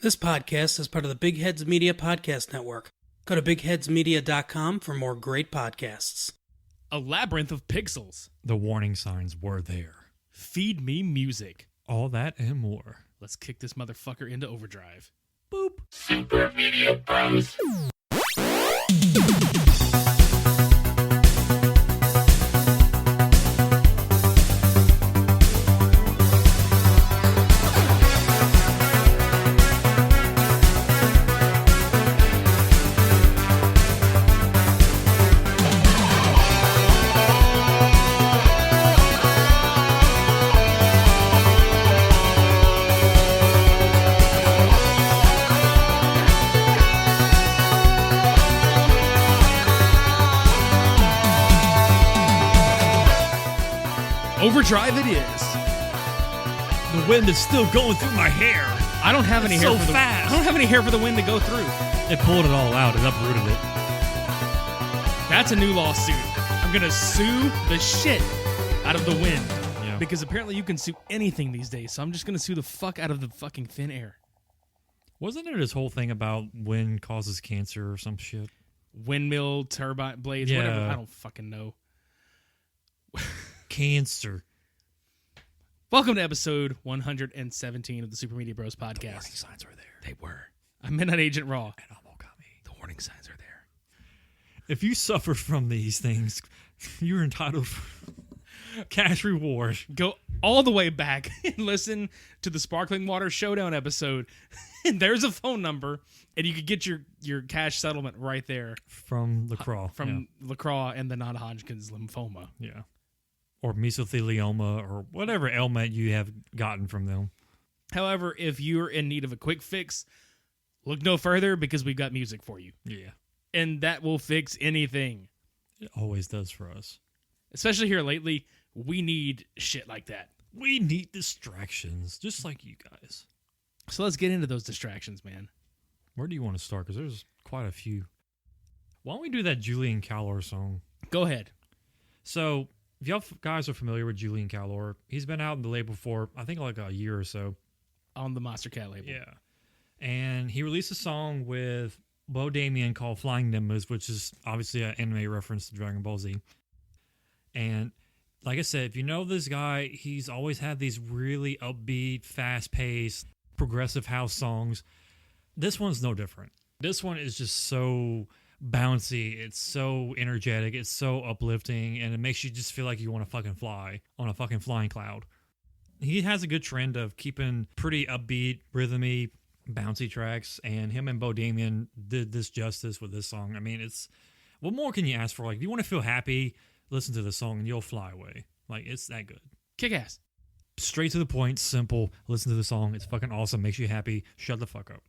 This podcast is part of the Big Heads Media Podcast Network. Go to bigheadsmedia.com for more great podcasts. A labyrinth of pixels. The warning signs were there. Feed me music. All that and more. Let's kick this motherfucker into overdrive. Boop. Super Media Bros. Overdrive it is. The wind is still going through my hair. I don't have any It's hair so for the fast. I don't have any hair for the wind to go through. It pulled it all out. It uprooted it. That's a new lawsuit. I'm gonna sue the shit out of the wind. Yeah. Because apparently you can sue anything these days, so I'm just gonna sue the fuck out of the fucking thin air. Wasn't there this whole thing about wind causes cancer or some shit? Windmill, turbine blades, Yeah. whatever. I don't fucking know. Cancer. Welcome to episode 117 of the Super Media Bros podcast. The warning signs were there. They were. I'm Midnight Agent Raw. And almost got me. The warning signs are there. If you suffer from these things, you're entitled to cash reward. Go all the way back and listen to the Sparkling Water Showdown episode. And there's a phone number, and you could get your cash settlement right there. From LaCroix. From LaCroix and the non-Hodgkin's lymphoma. Yeah. Or mesothelioma or whatever ailment you have gotten from them. However, if you're in need of a quick fix, look no further because we've got music for you. Yeah. And that will fix anything. It always does for us. Especially here lately, we need shit like that. We need distractions, just like you guys. So let's get into those distractions, man. Where do you want to start? Because there's quite a few. Why don't we do that Julian Calor song? Go ahead. So, if y'all guys are familiar with Julian Calor, he's been out in the label for, I think, like a year or so. On the Monstercat label. Yeah. And he released a song with Bo Damien called Flying Nimbus, which is obviously an anime reference to Dragon Ball Z. And like I said, if you know this guy, he's always had these really upbeat, fast-paced, progressive house songs. This one's no different. This one is just so bouncy, it's so energetic, it's so uplifting, and it makes you just feel like you want to fucking fly on a fucking flying cloud. He has a good trend of keeping pretty upbeat, rhythmy, bouncy tracks, and him and Bo Damien did this justice with this song. I mean, it's, what more can you ask for? Like, if you want to feel happy, listen to the song and you'll fly away. Like, it's that good. Kick ass. Straight to the point, simple. Listen to the song. It's fucking awesome. Makes you happy. Shut the fuck up.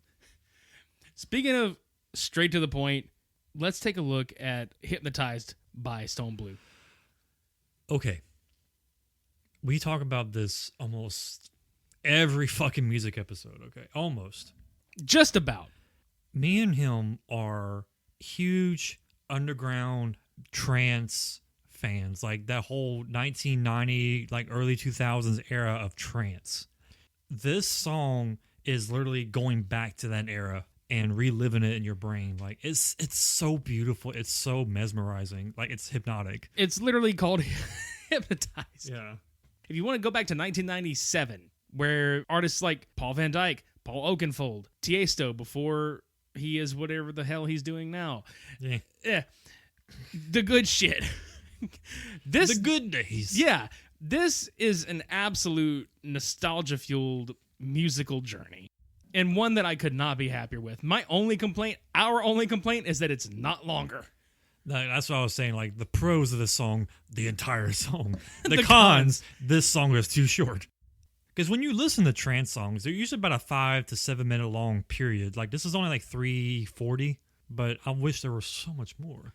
Speaking of straight to the point, let's take a look at Hypnotized by Stoneblue. Okay. We talk about this almost every fucking music episode, okay? Almost. Just about. Me and him are huge underground trance fans. Like that whole 1990, like early 2000s era of trance. This song is literally going back to that era and reliving it in your brain. Like, it's so beautiful. It's so mesmerizing. Like, it's hypnotic. It's literally called Hypnotized. Yeah. If you want to go back to 1997, where artists like Paul Van Dyke, Paul Oakenfold, Tiesto, before he is whatever the hell he's doing now. Yeah. The good shit. The good days. Yeah. This is an absolute nostalgia-fueled musical journey. And one that I could not be happier with. Our only complaint is that it's not longer. That's what I was saying. Like, the pros of this song, the entire song. The, The cons, this song is too short. Because when you listen to trance songs, they're usually about a 5 to 7 minute long period. Like, this is only like 3:40, but I wish there was so much more.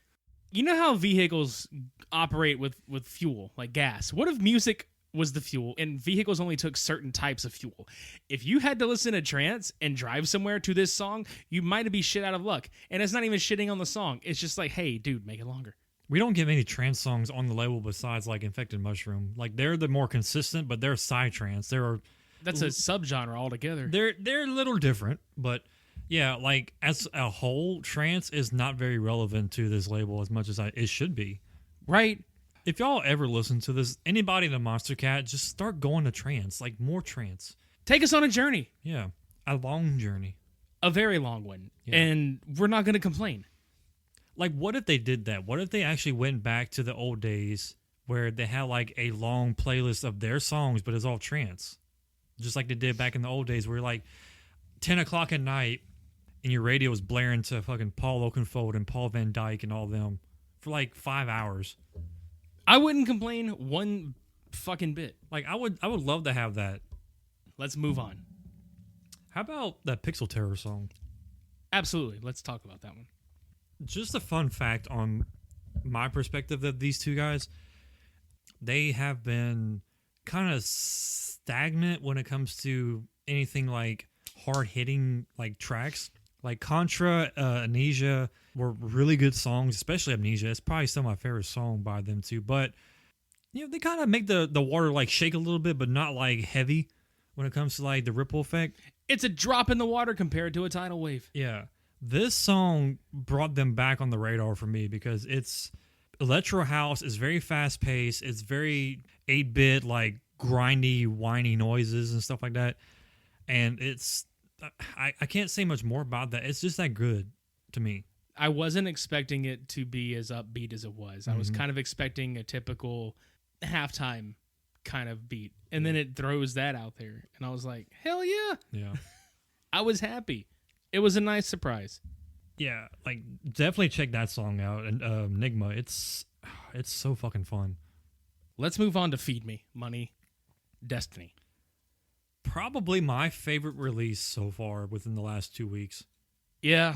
You know how vehicles operate with fuel, like gas? What if music was the fuel and vehicles only took certain types of fuel? If you had to listen to trance and drive somewhere to this song, you might be shit out of luck. And it's not even shitting on the song. It's just like, hey, dude, make it longer. We don't get many trance songs on the label besides like Infected Mushroom. Like, they're the more consistent, but they're psytrance. They're That's a subgenre altogether. They're a little different, but yeah, like as a whole, trance is not very relevant to this label as much as it should be. Right? If y'all ever listen to this, anybody in the Monstercat, just start going to trance, like more trance. Take us on a journey. Yeah, a long journey. A very long one. Yeah. And we're not going to complain. Like, what if they did that? What if they actually went back to the old days where they had like a long playlist of their songs, but it's all trance? Just like they did back in the old days where like 10 o'clock at night and your radio was blaring to fucking Paul Oakenfold and Paul Van Dyke and all of them for like 5 hours. I wouldn't complain one fucking bit. Like, I would love to have that. Let's move on. How about that Pixel Terror song? Absolutely. Let's talk about that one. Just a fun fact on my perspective of these two guys. They have been kind of stagnant when it comes to anything like hard-hitting like tracks. Like Contra, Amnesia were really good songs, especially Amnesia. It's probably still my favorite song by them too. But you know, they kind of make the water like shake a little bit, but not like heavy when it comes to like the ripple effect. It's a drop in the water compared to a tidal wave. Yeah. This song brought them back on the radar for me because it's electro house, is very fast paced, it's very 8-bit, like grindy, whiny noises and stuff like that. And it's I can't say much more about that. It's just that good to me. I wasn't expecting it to be as upbeat as it was. I was kind of expecting a typical halftime kind of beat. And then it throws that out there. And I was like, hell yeah. Yeah. I was happy. It was a nice surprise. Yeah, like definitely check that song out. And Enigma, it's so fucking fun. Let's move on to Feed Me, Money, Destiny. Probably my favorite release so far within the last 2 weeks. Yeah,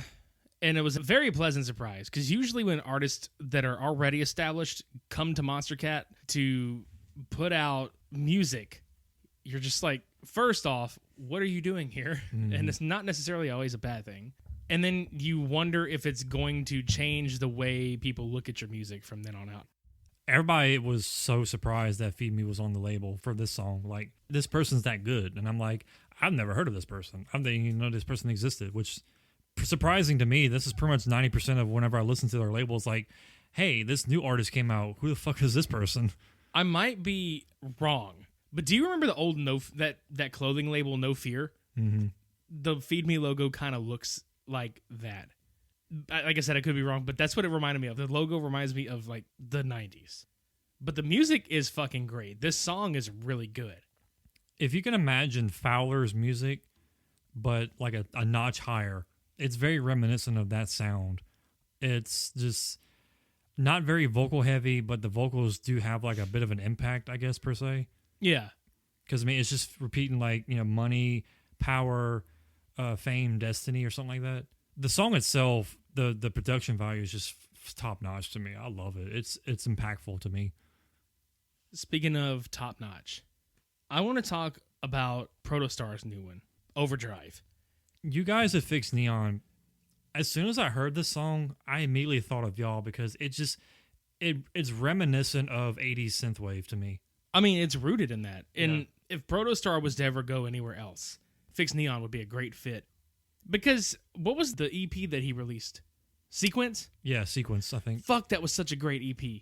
and it was a very pleasant surprise because usually when artists that are already established come to Monstercat to put out music, you're just like, first off, what are you doing here? And it's not necessarily always a bad thing. And then you wonder if it's going to change the way people look at your music from then on out. Everybody was so surprised that Feed Me was on the label for this song. Like, this person's that good. And I'm like, I've never heard of this person. I didn't even know this person existed, which surprising to me. This is pretty much 90% of whenever I listen to their labels, like, hey, this new artist came out. Who the fuck is this person? I might be wrong, but do you remember the old that clothing label No Fear? Mm-hmm. The Feed Me logo kind of looks like that. Like I said, I could be wrong, but that's what it reminded me of. The logo reminds me of like the 90s. But the music is fucking great. This song is really good. If you can imagine Fowler's music, but like a notch higher, it's very reminiscent of that sound. It's just not very vocal heavy, but the vocals do have like a bit of an impact, I guess, per se. Yeah. Because, I mean, it's just repeating like, you know, money, power, fame, destiny, or something like that. The song itself, the production value is just top notch to me. I love it. It's impactful to me. Speaking of top notch, I want to talk about Protostar's new one, Overdrive. You guys at Fixed Neon, as soon as I heard this song, I immediately thought of y'all because it's reminiscent of 80s synthwave to me. I mean, it's rooted in that. And if Protostar was to ever go anywhere else, Fixed Neon would be a great fit. Because what was the EP that he released? Sequence? Yeah, Sequence, I think. Fuck, that was such a great EP.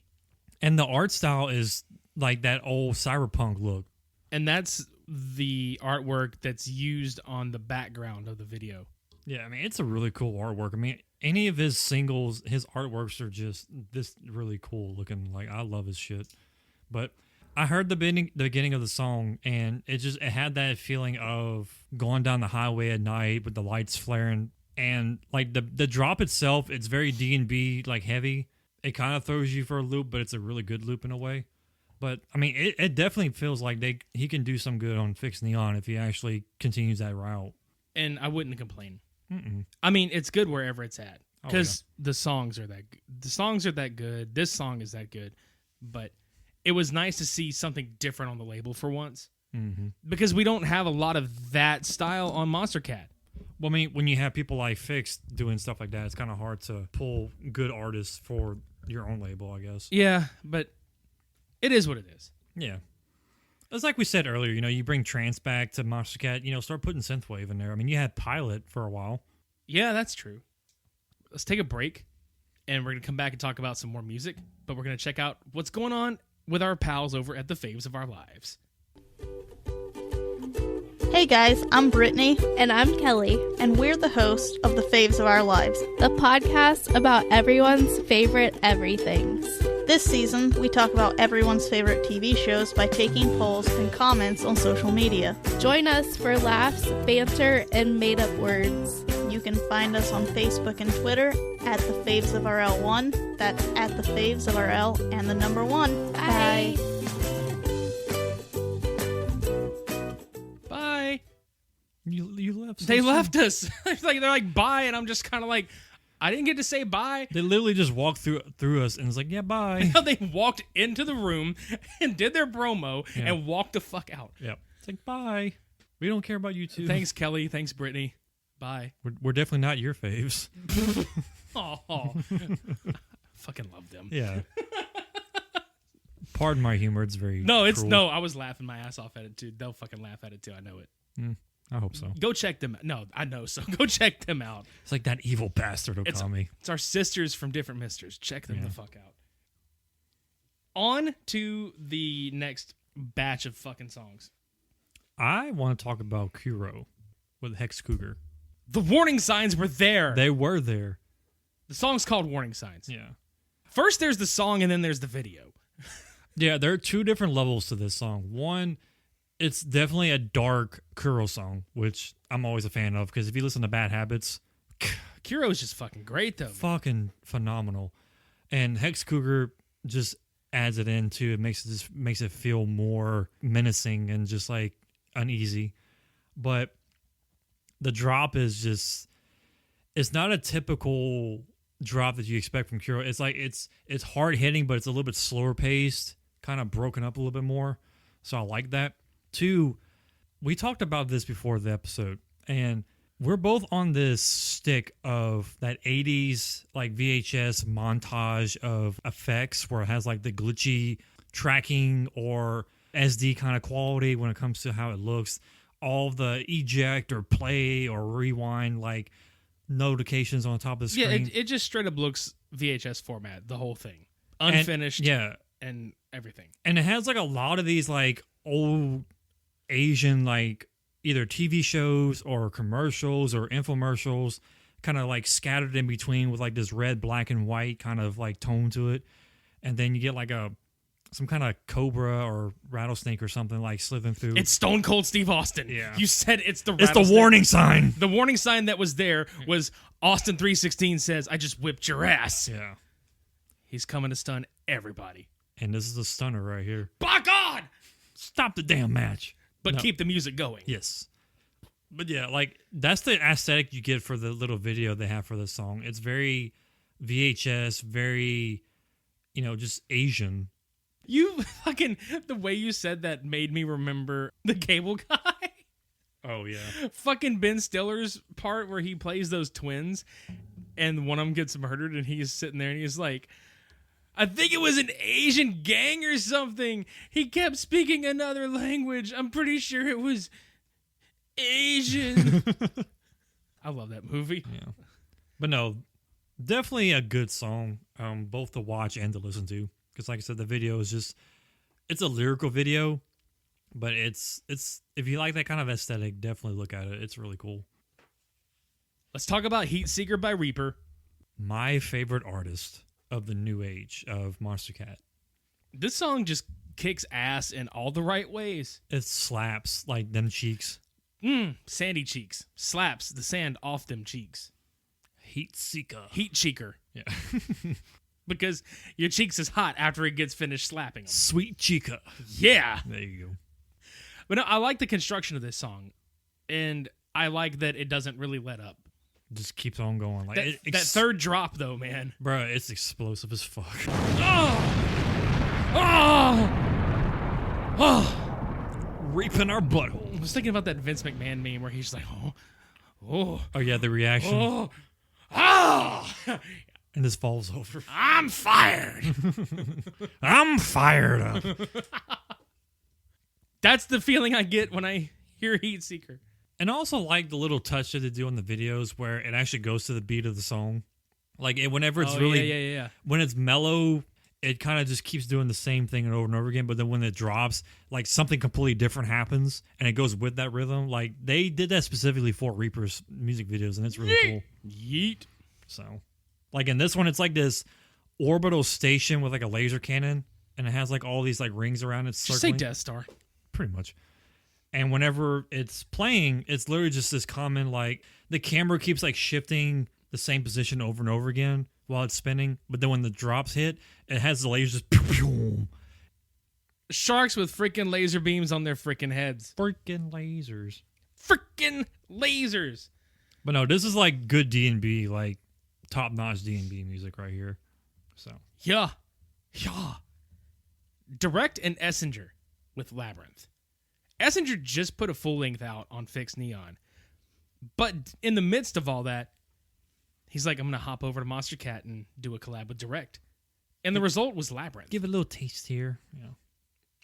And the art style is like that old cyberpunk look. And that's the artwork that's used on the background of the video. Yeah, I mean, it's a really cool artwork. I mean, any of his singles, his artworks are just this really cool looking. Like, I love his shit. But I heard the beginning of the song, and it had that feeling of going down the highway at night with the lights flaring. And like the drop itself, it's very D&B, like heavy. It kind of throws you for a loop, but it's a really good loop in a way. But I mean, it definitely feels like he can do some good on Fixed Neon if he actually continues that route. And I wouldn't complain. Mm-mm. I mean, it's good wherever it's at because the songs are that good. The songs are that good. This song is that good. But it was nice to see something different on the label for once because we don't have a lot of that style on Monstercat. Well, I mean, when you have people like Fixed doing stuff like that, it's kind of hard to pull good artists for your own label, I guess. Yeah, but it is what it is. Yeah. It's like we said earlier, you bring trance back to Monstercat, start putting synthwave in there. I mean, you had Pilot for a while. Yeah, that's true. Let's take a break, and we're going to come back and talk about some more music, but we're going to check out what's going on with our pals over at the Faves of Our Lives. Hey guys, I'm Brittany, And I'm Kelly, and we're the hosts of The Faves of Our Lives. the podcast about everyone's favorite everythings. This season, we talk about everyone's favorite TV shows by taking polls and comments on social media. Join us for laughs, banter, and made-up words. You can find us on Facebook and Twitter at The Faves of RL1. That's at The Faves of RL and the number 1. Bye. Bye. You left. They left us. They're like, bye, and I'm just kind of like, I didn't get to say bye. They literally just walked through us and was like, yeah, bye. They walked into the room and did their promo and walked the fuck out. Yep. It's like, bye. We don't care about you two. Thanks, Kelly. Thanks, Brittany. Bye. We're definitely not your faves. Oh, fucking love them. Yeah. Pardon my humor. It's very cruel. No. I was laughing my ass off at it too. They'll fucking laugh at it too. I know it. I hope so. Go check them. No, I know. So go check them out. It's like that evil bastard Okami. It's our sisters from different misters. Check them the fuck out. On to the next batch of fucking songs. I want to talk about KUURO with Hex Cougar. The warning signs were there. They were there. The song's called Warning Signs. Yeah. First there's the song and then there's the video. Yeah, there are two different levels to this song. One, it's definitely a dark KUURO song, which I'm always a fan of, because if you listen to Bad Habits, KUURO is just fucking great though. fucking phenomenal. And Hex Cougar just adds it into it, makes it feel more menacing and just like uneasy. But the drop is just, it's not a typical drop that you expect from KUURO. It's like it's hard hitting, but it's a little bit slower paced, kind of broken up a little bit more. So I like that. Two, we talked about this before the episode, and we're both on this stick of that 80s like VHS montage of effects where it has like the glitchy tracking or SD kind of quality when it comes to how it looks. All the eject or play or rewind like notifications on top of the screen. Yeah, it just straight up looks VHS format, the whole thing. Unfinished and everything. And it has like a lot of these like old Asian like either TV shows or commercials or infomercials kind of like scattered in between with like this red, black, and white kind of like tone to it. And then you get like some kind of cobra or rattlesnake or something like slithering through. It's Stone Cold Steve Austin. Yeah. You said it's the It's the warning sign. The warning sign that was there was Austin 316 says, I just whipped your ass. Yeah. He's coming to stun everybody. And this is a stunner right here. By God! Stop the damn match. But No. keep the music going. Yes. But yeah, like that's the aesthetic you get for the little video they have for this song. It's very VHS, very, just Asian. You fucking, the way you said that made me remember the Cable Guy. Oh, yeah. Fucking Ben Stiller's part where he plays those twins and one of them gets murdered and he's sitting there and he's like, I think it was an Asian gang or something. He kept speaking another language. I'm pretty sure it was Asian. I love that movie. Yeah. But no, definitely a good song, both to watch and to listen to. Because like I said, the video is just, it's a lyrical video, but it's if you like that kind of aesthetic, definitely look at it. It's really cool. Let's talk about Heat Seeker by Reaper. My favorite artist of the new age of Monstercat. This song just kicks ass in all the right ways. It slaps like them cheeks. Sandy cheeks. Slaps the sand off them cheeks. Heat Seeker. Heat cheeker. Yeah. Because your cheeks is hot after it gets finished slapping them. Sweet Chica. Yeah. There you go. But no, I like the construction of this song. And I like that it doesn't really let up. Just keeps on going. Like That third drop, though, man. Bro, it's explosive as fuck. Reaping our butthole. I was thinking about that Vince McMahon meme where he's like, oh, Yeah, the reaction. And this falls over. I'm fired. I'm fired up. That's the feeling I get when I hear Heat Seeker. And I also like the little touch that they do on the videos where it actually goes to the beat of the song. Like whenever it's yeah. When it's mellow, it kind of just keeps doing the same thing over and over again. But then when it drops, like something completely different happens and it goes with that rhythm. Like they did that specifically for Reaper's music videos, and it's really cool. Yeet. So, like in this one, it's like this orbital station with like a laser cannon, and it has like all these like rings around it. Just say Death Star. Pretty much. And whenever it's playing, it's literally just this common, like, the camera keeps, like, shifting the same position over and over again while it's spinning. But then when the drops hit, it has the lasers just... Pew, pew. Sharks with freaking laser beams on their freaking heads. Freaking lasers. Freaking lasers. But no, this is, like, good D&B, like, top-notch D&B music right here. So. Yeah. Direct and Essenger with Labyrinth. Essenger just put a full length out on Fixed Neon. But in the midst of all that, he's like, I'm going to hop over to Monstercat and do a collab with Direct. And the result was Labyrinth. Give it a little taste here. Yeah.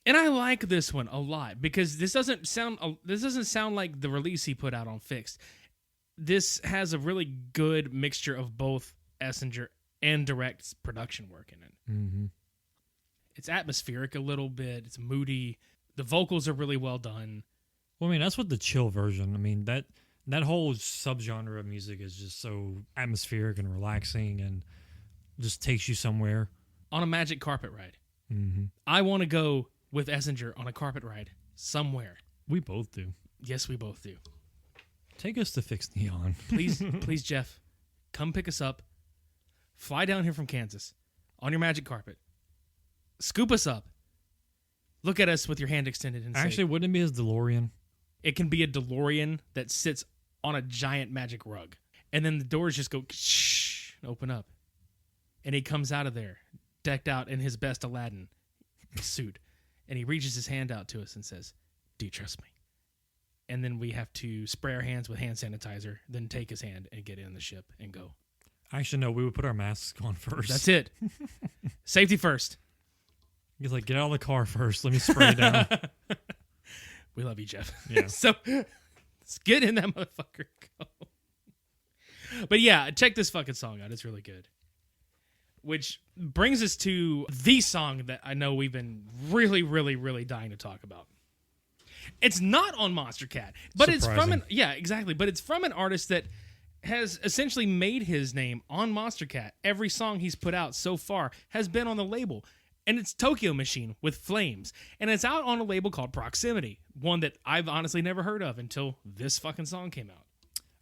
And I like this one a lot because this doesn't sound like the release he put out on Fixed. This has a really good mixture of both Essenger and Direct's production work in it. Mm-hmm. It's atmospheric a little bit. It's moody. The vocals are really well done. Well, I mean, that's what the chill version. I mean, that whole subgenre of music is just so atmospheric and relaxing and just takes you somewhere. On a magic carpet ride. Mm-hmm. I want to go with Essenger on a carpet ride somewhere. We both do. Yes, we both do. Take us to Fixed Neon. Please, Jeff, come pick us up. Fly down here from Kansas on your magic carpet. Scoop us up. Look at us with your hand extended and Actually, say, wouldn't it be his DeLorean? it can be a DeLorean that sits on a giant magic rug. And then the doors just go shh and open up. And he comes out of there, decked out in his best Aladdin suit. And he reaches his hand out to us and says, do you trust me? And then we have to spray our hands with hand sanitizer, then take his hand and get in the ship and go. Actually, no, we would put our masks on first. That's it. Safety first. He's like, get out of the car first. Let me spray it down. We love you, Jeff. Yeah. So let's get in that motherfucker. Go. But yeah, check this fucking song out. It's really good. Which brings us to the song that I know we've been really, really, really dying to talk about. It's not on Monstercat, but it's from but it's from an artist that has essentially made his name on Monstercat. Every song he's put out so far has been on the label. And it's Tokyo Machine with Flames. And it's out on a label called Proximity. One that I've honestly never heard of until this fucking song came out.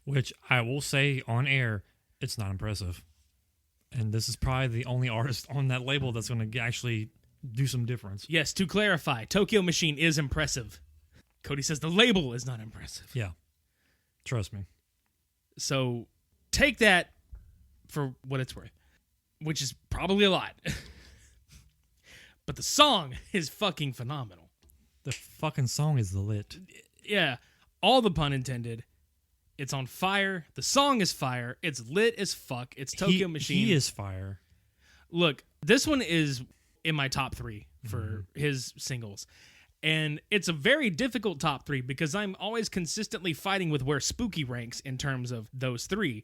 Which I will say on air, it's not impressive. And this is probably the only artist on that label that's going to actually do some difference. Yes, to clarify, Tokyo Machine is impressive. Cody says the label is not impressive. Yeah. Trust me. So take that for what it's worth, which is probably a lot. But the song is fucking phenomenal. The fucking song is lit. Yeah, all the pun intended. It's on fire. The song is fire. It's lit as fuck. It's Tokyo Machine. He is fire. Look, this one is in my top 3 for his singles. And it's a very difficult top 3 because I'm always consistently fighting with where Spooky ranks in terms of those 3.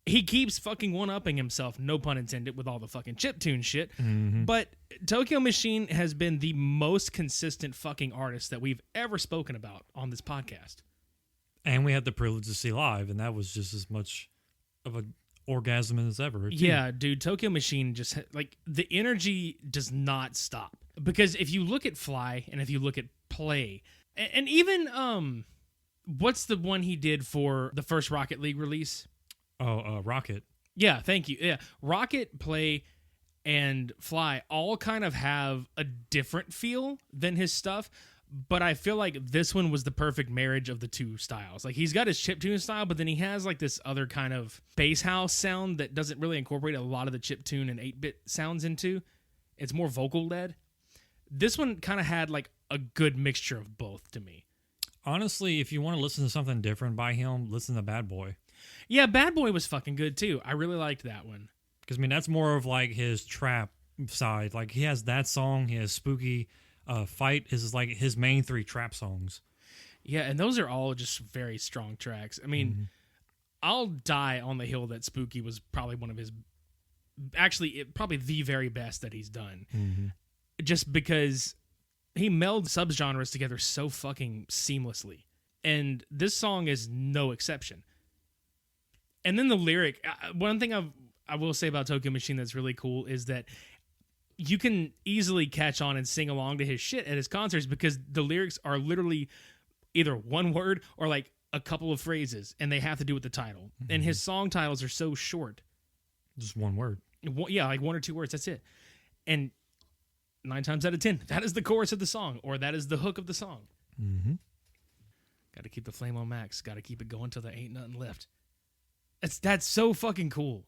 He keeps fucking one-upping himself, no pun intended, with all the fucking chiptune shit. Mm-hmm. But Tokyo Machine has been the most consistent fucking artist that we've ever spoken about on this podcast. And we had the privilege to see live, and that was just as much of an orgasm as ever. Too. Yeah, dude, Tokyo Machine just, like, the energy does not stop. Because if you look at Fly, and if you look at Play, and even, what's the one he did for the first Rocket League release? Rocket. Yeah, thank you. Yeah, Rocket, Play, and Fly all kind of have a different feel than his stuff, but I feel like this one was the perfect marriage of the two styles. Like, he's got his chiptune style, but then he has like this other kind of bass house sound that doesn't really incorporate a lot of the chiptune and 8-bit sounds into. It's more vocal led. This one kind of had like a good mixture of both to me. Honestly, if you want to listen to something different by him, listen to Bad Boy. Yeah, Bad Boy was fucking good too. I really liked that one. Because, I mean, that's more of like his trap side. Like, he has that song, he has Spooky. Fight is like his main 3 trap songs. Yeah, and those are all just very strong tracks. I mean, I'll die on the hill that Spooky was probably one of his, probably the very best that he's done. Just because he melds subgenres together so fucking seamlessly. And this song is no exception. And then the lyric, one thing I will say about Tokyo Machine that's really cool is that you can easily catch on and sing along to his shit at his concerts because the lyrics are literally either one word or like a couple of phrases, and they have to do with the title. And his song titles are so short. Just one word. Yeah, like 1 or 2 words. That's it. And 9 times out of 10, that is the chorus of the song, or that is the hook of the song. Got to keep the flame on max. Got to keep it going till there ain't nothing left. That's so fucking cool.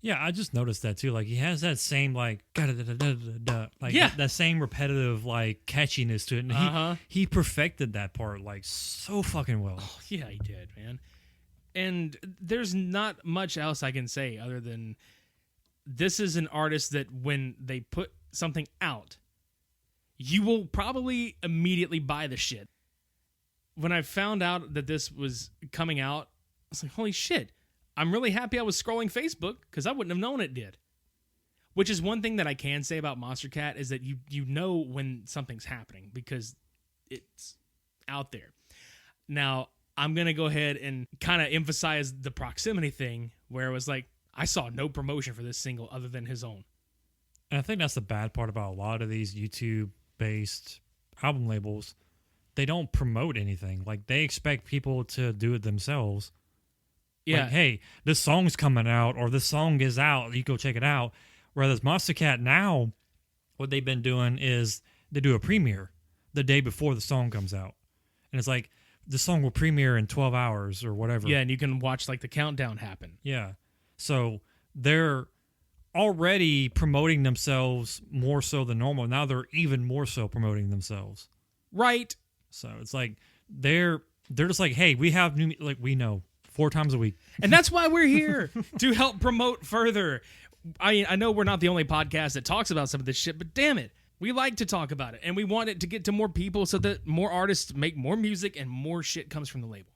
Yeah, I just noticed that too. Like he has that same like like that same repetitive like catchiness to it. And he perfected that part like so fucking well. Oh, yeah, he did, man. And there's not much else I can say other than this is an artist that when they put something out, you will probably immediately buy the shit. When I found out that this was coming out, I was like, holy shit. I'm really happy I was scrolling Facebook because I wouldn't have known it did. Which is one thing that I can say about Monstercat is that you know when something's happening because it's out there. Now, I'm going to go ahead and kind of emphasize the proximity thing where it was like, I saw no promotion for this single other than his own. And I think that's the bad part about a lot of these YouTube-based album labels. They don't promote anything. Like, they expect people to do it themselves. Yeah. Like, hey, this song's coming out, or this song is out. You go check it out. Whereas Monstercat now, what they've been doing is they do a premiere the day before the song comes out. And it's like, the song will premiere in 12 hours or whatever. Yeah, and you can watch, like, the countdown happen. Yeah. So they're already promoting themselves more so than normal. Now they're even more so promoting themselves. Right. So it's like, they're just like, hey, we have new, like, we know. 4 times a week. And that's why we're here, to help promote further. I know we're not the only podcast that talks about some of this shit, but damn it, we like to talk about it, and we want it to get to more people so that more artists make more music and more shit comes from the label.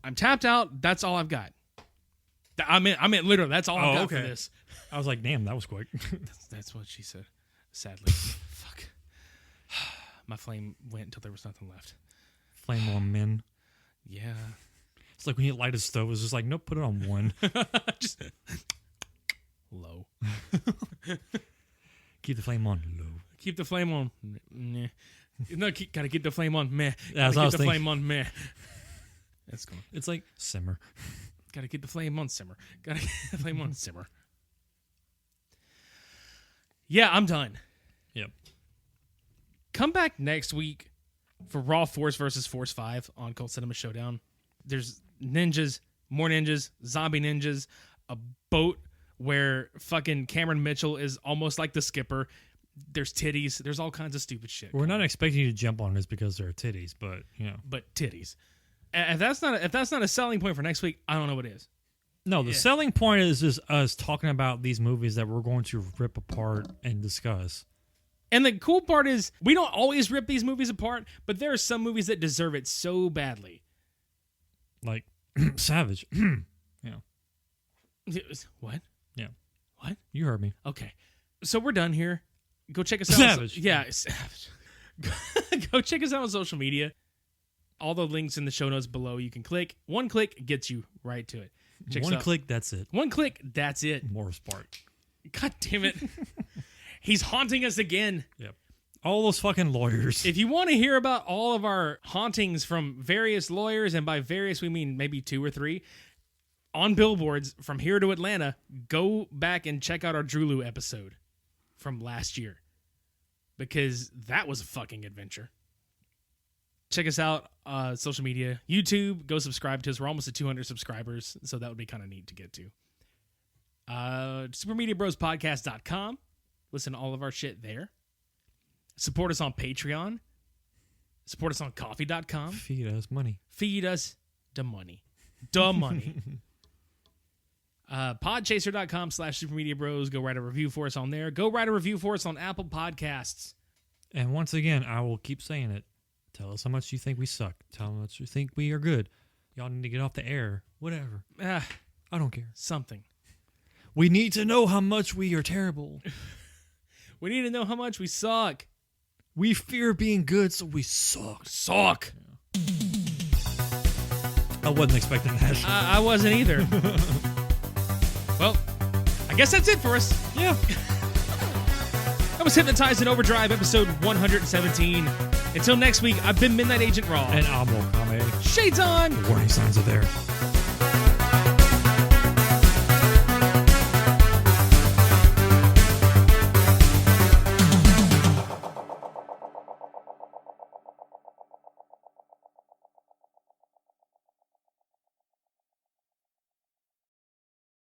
I'm tapped out. That's all I've got. I meant literally, that's all I've got for this. I was like, damn, that was quick. That's what she said, sadly. Fuck. My flame went until there was nothing left. Flame on men. Yeah. It's like when you light a stove, it's just like, nope, put it on 1. Just low. Keep the flame on low. Keep the flame on. Meh. No, gotta keep the flame on. Meh. That's gotta what I keep was the thinking. flame on. Meh. That's cool. It's like simmer. Gotta keep the flame on. Simmer. Gotta keep the flame on. Simmer. Yeah, I'm done. Yep. Come back next week for Raw Force versus Force 5 on Cult Cinema Showdown. There's ninjas, more ninjas, zombie ninjas, a boat where fucking Cameron Mitchell is almost like the skipper. There's titties. There's all kinds of stupid shit. We're not expecting you to jump on this because there are titties, but you know. But titties. If that's not a selling point for next week, I don't know what is. No, the selling point is just us talking about these movies that we're going to rip apart and discuss. And the cool part is we don't always rip these movies apart, but there are some movies that deserve it so badly. Like Savage. Yeah. What? Yeah. What? You heard me. Okay. So we're done here. Go check us out. Savage. Yeah, Savage. Go check us out on social media. All the links in the show notes below you can click. One click gets you right to it. Check us One out. click, that's it. One click, that's it. More spark. God damn it. He's haunting us again. Yep. All those fucking lawyers. If you want to hear about all of our hauntings from various lawyers, and by various we mean maybe 2 or 3, on billboards from here to Atlanta, go back and check out our Drulu episode from last year. Because that was a fucking adventure. Check us out social media. YouTube, go subscribe to us. We're almost at 200 subscribers, so that would be kind of neat to get to. SuperMediaBrosPodcast.com. Listen to all of our shit there. Support us on Patreon. Support us on Coffee.com. Feed us money. Feed us the money. The money. Podchaser.com/SuperMediaBros. Go write a review for us on there. Go write a review for us on Apple Podcasts. And once again, I will keep saying it. Tell us how much you think we suck. Tell us how much you think we are good. Y'all need to get off the air. Whatever. I don't care. Something. We need to know how much we are terrible. We need to know how much we suck. We fear being good, so we suck. Suck. I wasn't expecting that. I wasn't either. Well, I guess that's it for us. Yeah. That was Hypnotized and Overdrive, episode 117. Until next week, I've been Midnight Agent Raw. And I'm Wakame. Shades on! The warning signs are there.